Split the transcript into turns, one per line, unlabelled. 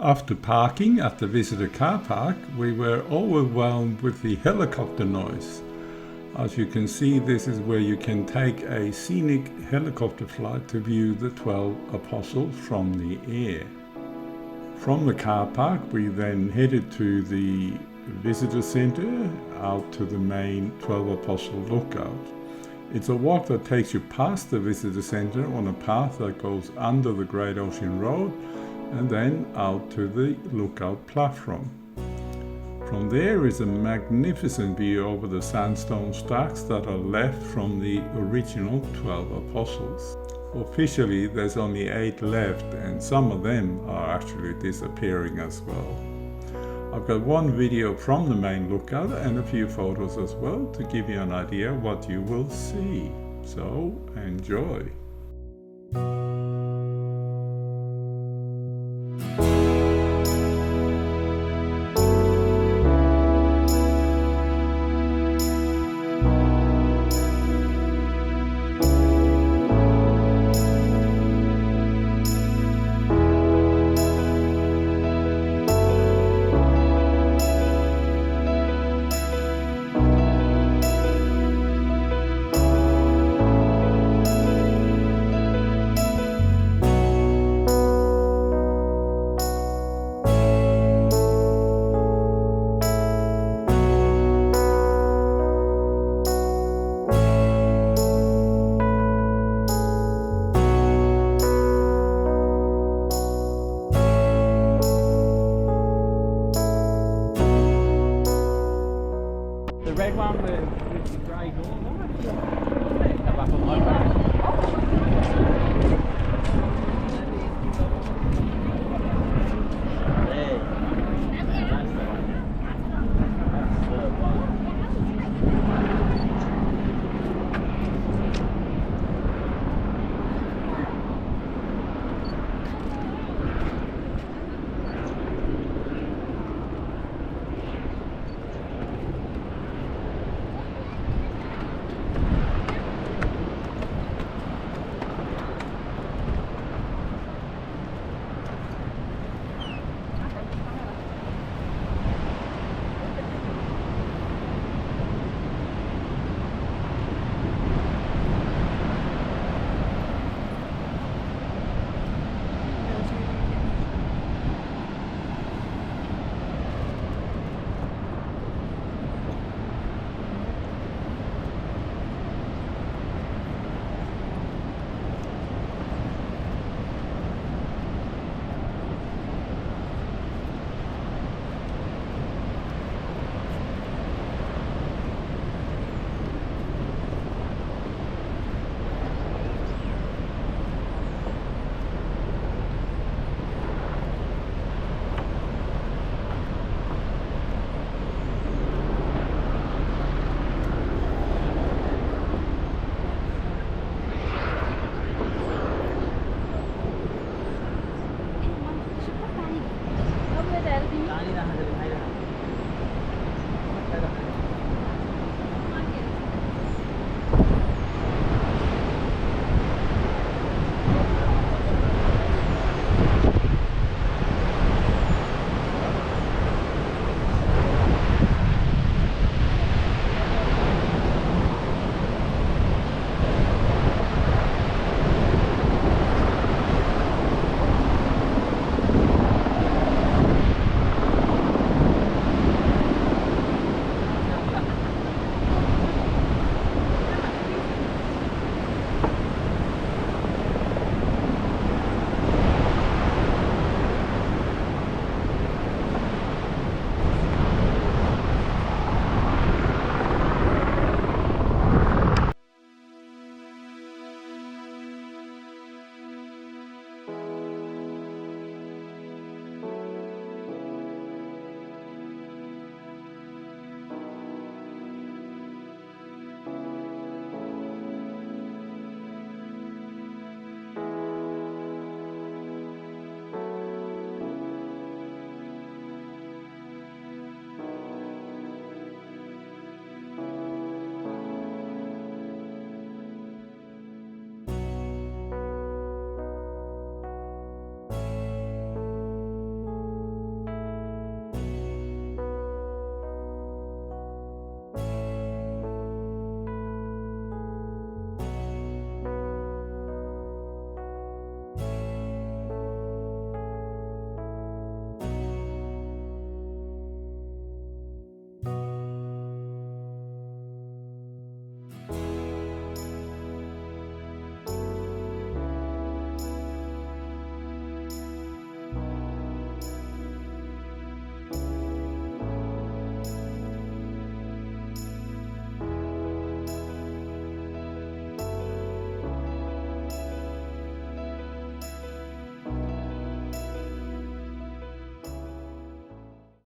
After parking at the visitor car park, we were overwhelmed with the helicopter noise. As you can see, this is where you can take a scenic helicopter flight to view the 12 apostles from the air. From the car park, we then headed to the visitor center out to the main 12 apostle lookout. It's a walk that takes you past the visitor center on a path that goes under the Great Ocean Road and then out to the lookout platform. From there is a magnificent view over the sandstone stacks that are left from the original 12 apostles. Officially, there's only 8 left, and some of them are actually disappearing as well. I've got one video from the main lookout and a few photos as well to give you an idea what you will see. So, enjoy!